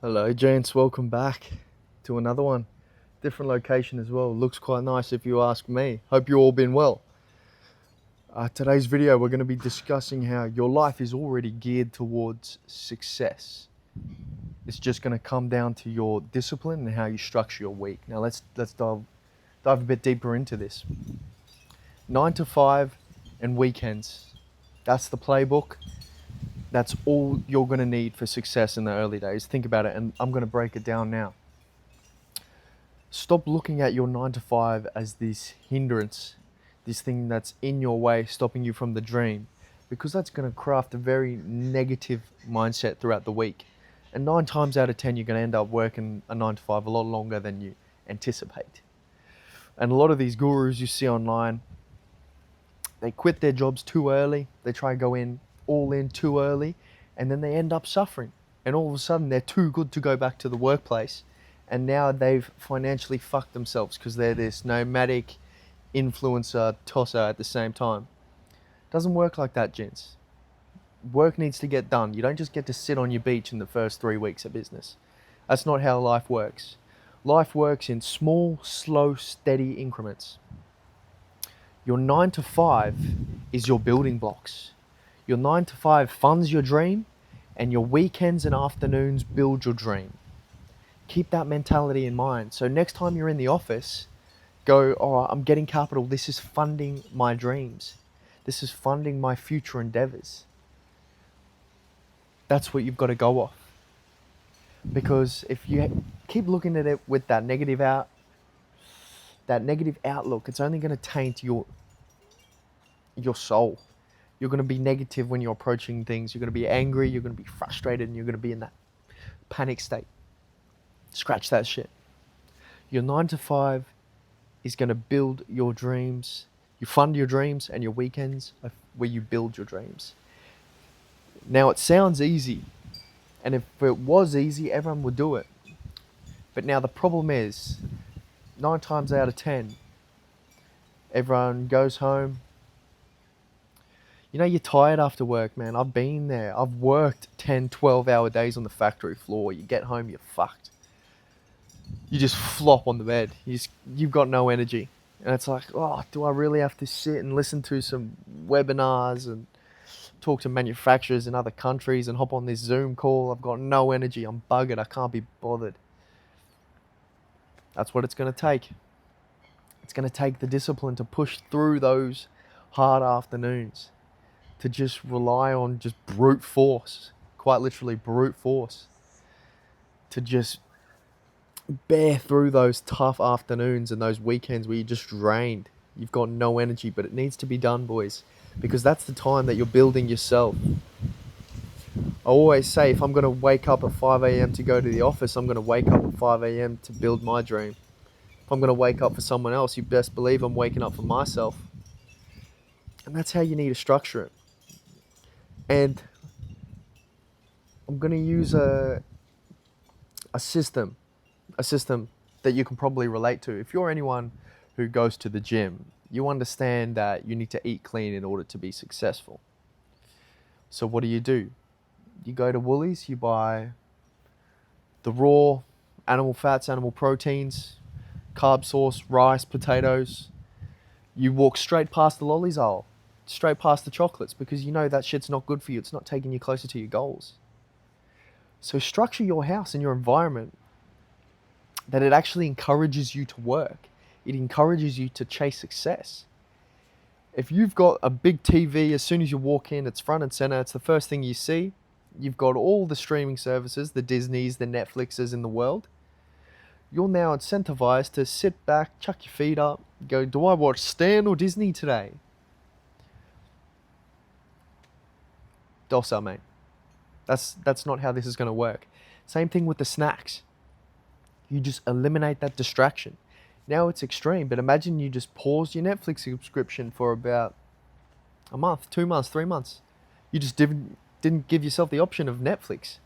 Hello, gents. Welcome back to another one. Different location as well. Looks quite nice if you ask me. Hope you all been well. Today's video, we're going to be discussing how your life is already geared towards success. It's just going to come down to your discipline and how you structure your week. Now let's dive a bit deeper into this. 9 to 5 and weekends. That's the playbook. That's all you're going to need for success in the early days. Think about it, and I'm going to break it down now. Stop looking at your 9 to 5 as this hindrance, this thing that's in your way, stopping you from the dream, because that's going to craft a very negative mindset throughout the week. And 9 times out of 10, you're going to end up working a 9 to 5 a lot longer than you anticipate. And a lot of these gurus you see online, they quit their jobs too early. They try to go in all in too early, and then they end up suffering. And all of a sudden, they're too good to go back to the workplace. And now they've financially fucked themselves because they're this nomadic influencer tosser at the same time. Doesn't work like that, gents. Work needs to get done. You don't just get to sit on your beach in the first 3 weeks of business. That's not how life works. Life works in small, slow, steady increments. Your 9 to 5 is your building blocks. Your 9 to 5 funds your dream, and your weekends and afternoons build your dream. Keep that mentality in mind. So next time you're in the office, go, all right, I'm getting capital. This is funding my dreams. This is funding my future endeavors. That's what you've got to go off. Because if you keep looking at it with that negative outlook, it's only going to taint your soul. You're going to be negative when you're approaching things. You're going to be angry. You're going to be frustrated, and you're going to be in that panic state. Scratch that shit. Your 9 to 5 is going to build your dreams. You fund your dreams, and your weekends are where you build your dreams. Now, it sounds easy, and if it was easy, everyone would do it. But now the problem is, 9 times out of 10, everyone goes home. You know, you're tired after work, man. I've been there. I've worked 10, 12-hour days on the factory floor. You get home, you're fucked. You just flop on the bed. You've got no energy. And it's like, oh, do I really have to sit and listen to some webinars and talk to manufacturers in other countries and hop on this Zoom call? I've got no energy. I'm buggered. I can't be bothered. That's what it's going to take. It's going to take the discipline to push through those hard afternoons, to just rely on just brute force, quite literally brute force, to just bear through those tough afternoons and those weekends where you're just drained. You've got no energy, but it needs to be done, boys, because that's the time that you're building yourself. I always say, if I'm going to wake up at 5 a.m. to go to the office, I'm going to wake up at 5 a.m. to build my dream. If I'm going to wake up for someone else, you best believe I'm waking up for myself. And that's how you need to structure it. And I'm going to use a system that you can probably relate to. If you're anyone who goes to the gym, you understand that you need to eat clean in order to be successful. So what do? You go to Woolies, you buy the raw animal fats, animal proteins, carb source, rice, potatoes. You walk straight past the lollies aisle, straight past the chocolates, because you know that shit's not good for you. It's not taking you closer to your goals. So structure your house and your environment that it actually encourages you to work. It encourages you to chase success. If you've got a big TV, as soon as you walk in, it's front and center, it's the first thing you see. You've got all the streaming services, the Disneys, the Netflixes in the world. You're now incentivized to sit back, chuck your feet up, go, do I watch Stan or Disney today? Dossa, mate. That's not how this is going to work. Same thing with the snacks. You just eliminate that distraction. Now it's extreme, but imagine you just paused your Netflix subscription for about a month, 2 months, 3 months. You just didn't give yourself the option of Netflix.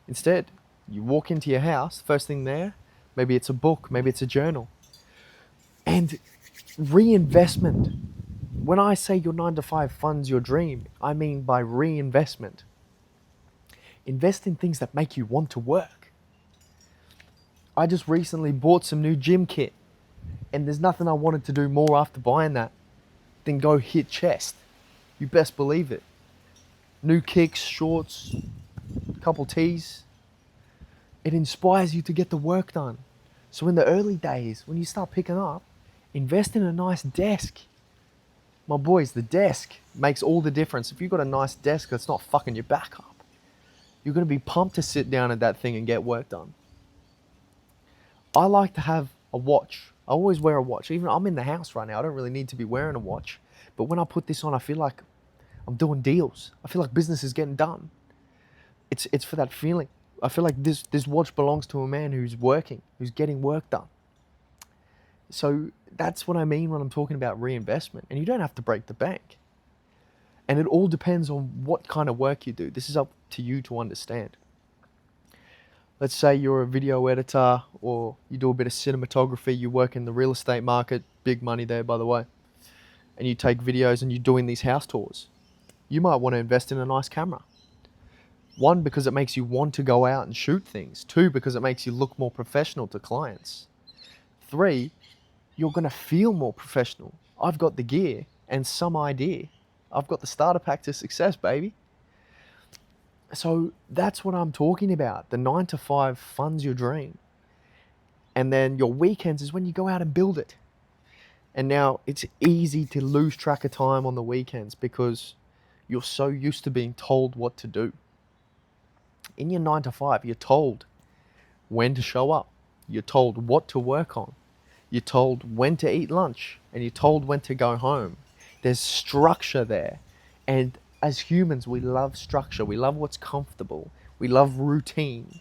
Instead, you walk into your house, first thing there, maybe it's a book, maybe it's a journal. And reinvestment. When I say your 9 to 5 funds your dream, I mean by reinvestment. Invest in things that make you want to work. I just recently bought some new gym kit, and there's nothing I wanted to do more after buying that than go hit chest. You best believe it. New kicks, shorts, couple tees. It inspires you to get the work done. So in the early days, when you start picking up, invest in a nice desk. My boys, the desk makes all the difference. If you've got a nice desk that's not fucking your back up, you're going to be pumped to sit down at that thing and get work done. I like to have a watch. I always wear a watch. Even I'm in the house right now. I don't really need to be wearing a watch. But when I put this on, I feel like I'm doing deals. I feel like business is getting done. It's for that feeling. I feel like this watch belongs to a man who's working, who's getting work done. So that's what I mean when I'm talking about reinvestment. And you don't have to break the bank. And it all depends on what kind of work you do. This is up to you to understand. Let's say you're a video editor, or you do a bit of cinematography, you work in the real estate market, big money there by the way, and you take videos and you're doing these house tours. You might want to invest in a nice camera. 1, because it makes you want to go out and shoot things. 2, because it makes you look more professional to clients. 3, you're going to feel more professional. I've got the gear and some idea. I've got the starter pack to success, baby. So that's what I'm talking about. The 9 to 5 funds your dream. And then your weekends is when you go out and build it. And now it's easy to lose track of time on the weekends because you're so used to being told what to do. In your 9 to 5, you're told when to show up. You're told what to work on. You're told when to eat lunch. And you're told when to go home. There's structure there. And as humans, we love structure. We love what's comfortable. We love routine.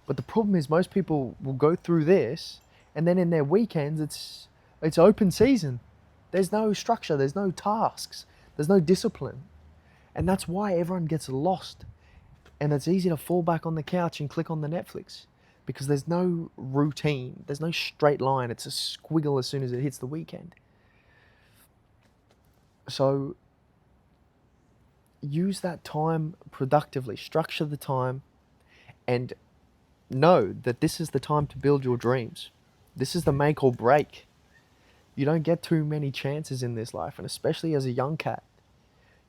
But the problem is most people will go through this, and then in their weekends, it's open season. There's no structure. There's no tasks. There's no discipline. And that's why everyone gets lost. And it's easy to fall back on the couch and click on the Netflix because there's no routine. There's no straight line. It's a squiggle as soon as it hits the weekend. So use that time productively. Structure the time and know that this is the time to build your dreams. This is the make or break. You don't get too many chances in this life, and especially as a young cat,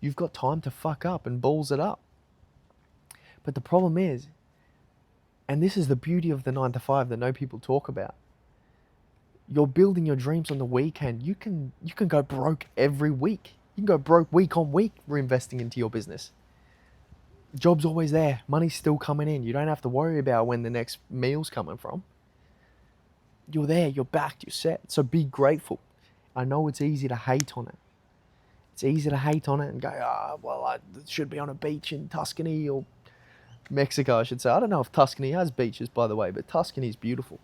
you've got time to fuck up and balls it up. But the problem is, and this is the beauty of the 9 to 5 that no people talk about, you're building your dreams on the weekend. You can go broke every week. You can go broke week on week reinvesting into your business. Job's always there. Money's still coming in. You don't have to worry about when the next meal's coming from. You're there. You're backed. You're set. So be grateful. I know it's easy to hate on it. It's easy to hate on it and go, I should be on a beach in Tuscany or Mexico, I should say. I don't know if Tuscany has beaches, by the way, but Tuscany's beautiful.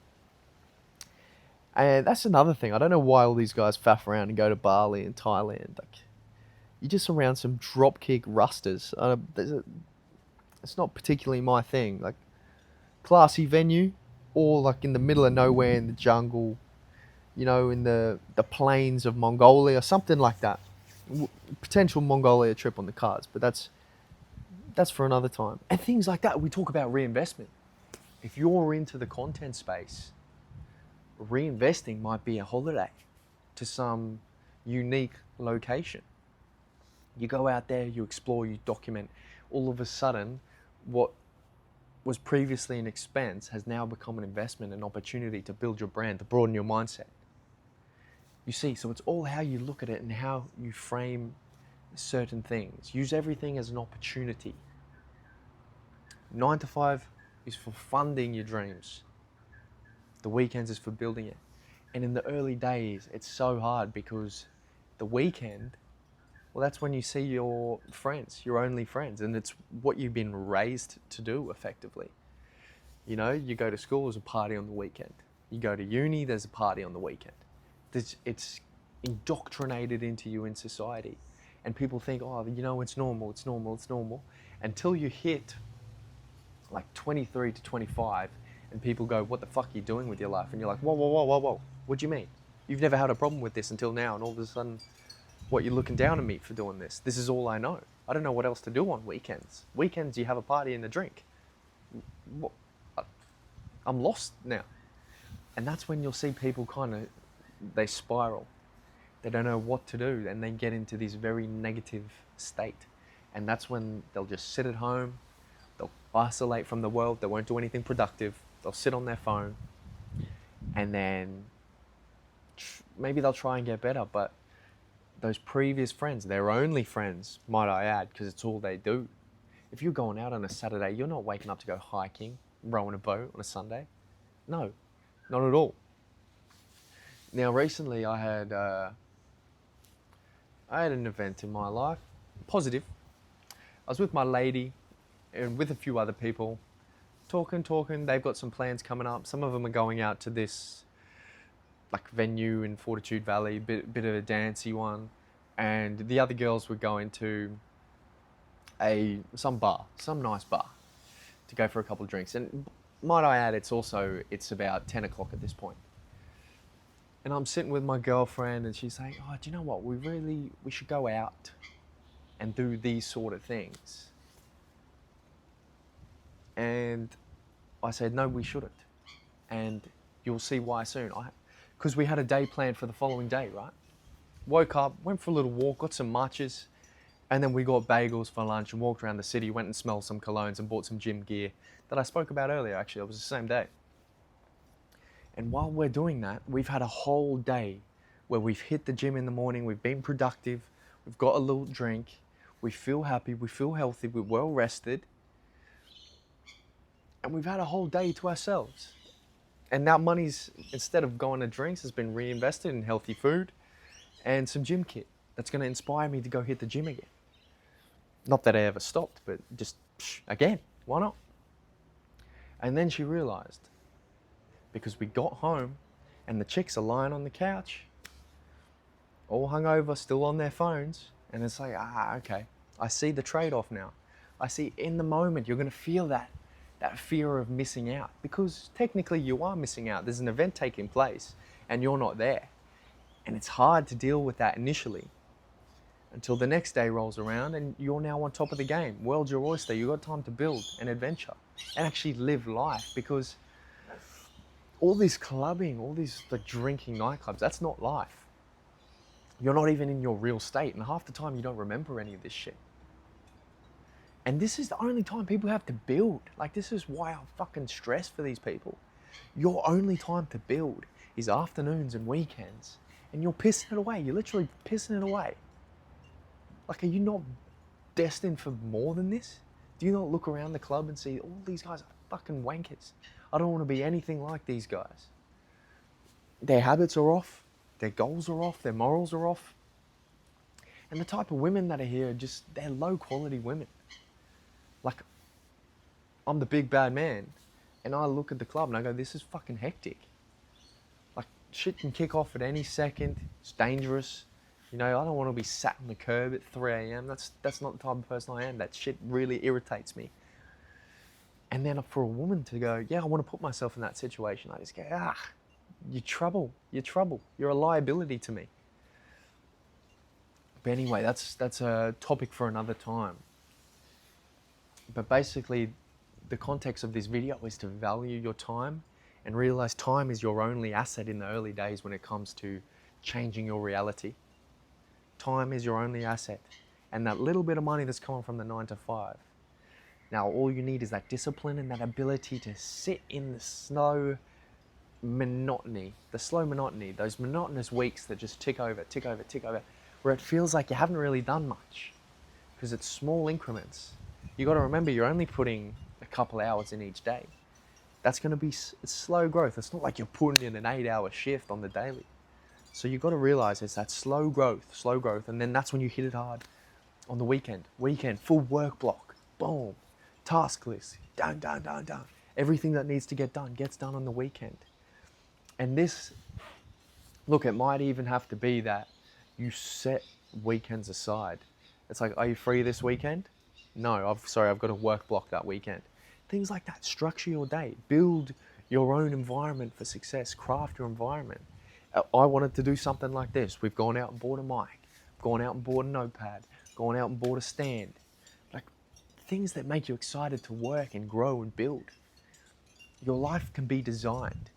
And that's another thing. I don't know why all these guys faff around and go to Bali and Thailand. Like, you're just around some dropkick rusters. It's not particularly my thing. Like, classy venue, or like in the middle of nowhere in the jungle, in the plains of Mongolia, something like that. Potential Mongolia trip on the cards, but that's for another time. And things like that, we talk about reinvestment. If you're into the content space, reinvesting might be a holiday to some unique location. You go out there, you explore, you document. All of a sudden, what was previously an expense has now become an investment, an opportunity to build your brand, to broaden your mindset. You see, so it's all how you look at it and how you frame certain things. Use everything as an opportunity. 9 to 5 is for funding your dreams. The weekends is for building it. And in the early days, it's so hard because the weekend, well, that's when you see your friends, your only friends, and it's what you've been raised to do effectively. You go to school, there's a party on the weekend. You go to uni, there's a party on the weekend. It's indoctrinated into you in society. And people think, it's normal. Until you hit like 23 to 25 and people go, what the fuck are you doing with your life? And you're like, whoa. What do you mean? You've never had a problem with this until now, and all of a sudden, you're looking down on me for doing this. This is all I know. I don't know what else to do on weekends. Weekends, you have a party and a drink. What? I'm lost now. And that's when you'll see people they spiral. They don't know what to do, and they get into this very negative state. And that's when they'll just sit at home, they'll isolate from the world, they won't do anything productive, they'll sit on their phone, and then maybe they'll try and get better, but those previous friends, their only friends, might I add, because it's all they do. If you're going out on a Saturday, you're not waking up to go hiking, rowing a boat on a Sunday. No, not at all. Now, recently I had an event in my life, positive. I was with my lady and with a few other people, talking. They've got some plans coming up. Some of them are going out to this venue in Fortitude Valley, bit of a dancey one, and the other girls were going to some nice bar to go for a couple of drinks. And might I add, it's about 10 o'clock at this point. And I'm sitting with my girlfriend, and she's saying, "Oh, do you know what? We should go out and do these sort of things." And I said, "No, we shouldn't. And you'll see why soon." Because we had a day planned for the following day, right? Woke up, went for a little walk, got some matchas, and then we got bagels for lunch and walked around the city, went and smelled some colognes and bought some gym gear that I spoke about earlier, actually. It was the same day. And while we're doing that, we've had a whole day where we've hit the gym in the morning, we've been productive, we've got a little drink, we feel happy, we feel healthy, we're well rested, and we've had a whole day to ourselves. And that money's, instead of going to drinks, has been reinvested in healthy food and some gym kit that's going to inspire me to go hit the gym again. Not that I ever stopped, but just again, why not? And then she realized, because we got home and the chicks are lying on the couch, all hungover, still on their phones, and it's like, okay, I see the trade-off now. I see in the moment you're going to feel that fear of missing out, because technically you are missing out. There's an event taking place and you're not there. And it's hard to deal with that initially until the next day rolls around and you're now on top of the game. World's your oyster. You've got time to build an adventure and actually live life, because all this clubbing, all these drinking nightclubs, that's not life. You're not even in your real state, and half the time you don't remember any of this shit. And this is the only time people have to build. This is why I'm fucking stressed for these people. Your only time to build is afternoons and weekends, and you're pissing it away. You're literally pissing it away. Are you not destined for more than this? Do you not look around the club and see all these guys are fucking wankers? I don't want to be anything like these guys. Their habits are off, their goals are off, their morals are off. And the type of women that are here are they're low quality women. I'm the big bad man, and I look at the club and I go, this is fucking hectic. Shit can kick off at any second. It's dangerous. I don't want to be sat on the curb at 3 a.m. That's not the type of person I am. That shit really irritates me. And then for a woman to go, yeah, I want to put myself in that situation, I just go, you're trouble. You're a liability to me. But anyway, that's a topic for another time. But basically, the context of this video is to value your time and realize time is your only asset in the early days when it comes to changing your reality. Time is your only asset. And that little bit of money that's coming from the 9 to 5. Now, all you need is that discipline and that ability to sit in the slow monotony, those monotonous weeks that just tick over, where it feels like you haven't really done much because it's small increments. You got to remember, you're only putting a couple hours in each day. That's going to be slow growth. It's not like you're putting in an 8-hour shift on the daily. So you've got to realize it's that slow growth, and then that's when you hit it hard on the weekend. Full work block, boom, task list, done. Everything that needs to get done gets done on the weekend. And this, look, it might even have to be that you set weekends aside. It's like, are you free this weekend? No, I've got a work block that weekend. Things like that. Structure your day. Build your own environment for success. Craft your environment. I wanted to do something like this. We've gone out and bought a mic. Gone out and bought a notepad. gone out and bought a stand. Like things that make you excited to work and grow and build. Your life can be designed.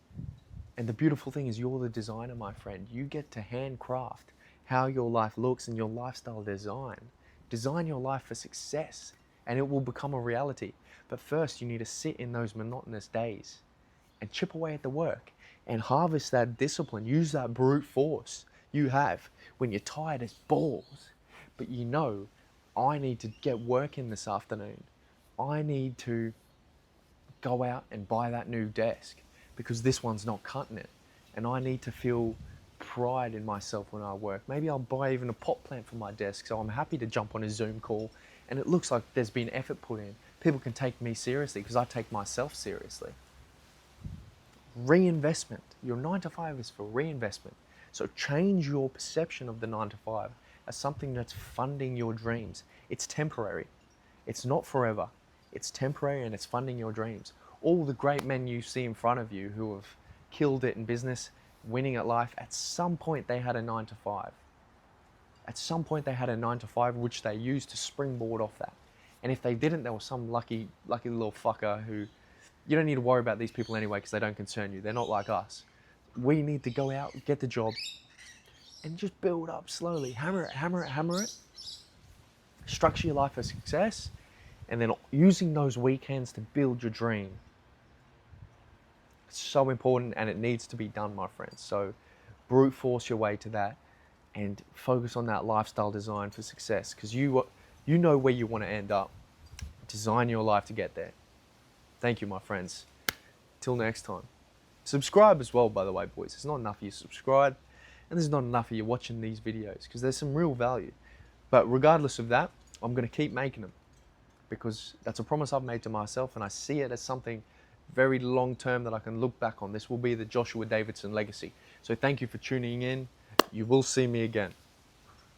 And the beautiful thing is you're the designer, my friend. You get to handcraft how your life looks and your lifestyle design. Design your life for success and it will become a reality. But first you need to sit in those monotonous days and chip away at the work and harvest that discipline. Use that brute force you have when you're tired as balls. But you know, I need to get working this afternoon. I need to go out and buy that new desk because this one's not cutting it. And I need to feel pride in myself when I work. Maybe I'll buy even a pot plant for my desk so I'm happy to jump on a Zoom call and it looks like there's been effort put in. People can take me seriously because I take myself seriously. Reinvestment. Your 9 to 5 is for reinvestment. So change your perception of the 9 to 5 as something that's funding your dreams. It's temporary. It's not forever. It's temporary and it's funding your dreams. All the great men you see in front of you who have killed it in business, winning at life, at some point they had a 9 to 5. At some point they had a 9 to 5 which they used to springboard off that. And if they didn't, there was some lucky little fucker who, you don't need to worry about these people anyway because they don't concern you. They're not like us. We need to go out, get the job, and just build up slowly. Hammer it, hammer it, hammer it. Structure your life for success, and then using those weekends to build your dream. It's so important and it needs to be done, my friends. So brute force your way to that and focus on that lifestyle design for success because you know where you want to end up. Design your life to get there. Thank you, my friends. Till next time. Subscribe as well, by the way, boys. It's not enough of you subscribe and there's not enough of you watching these videos because there's some real value. But regardless of that, I'm going to keep making them because that's a promise I've made to myself and I see it as something very long term that I can look back on. This will be the Joshua Davidson legacy. So thank you for tuning in. You will see me again.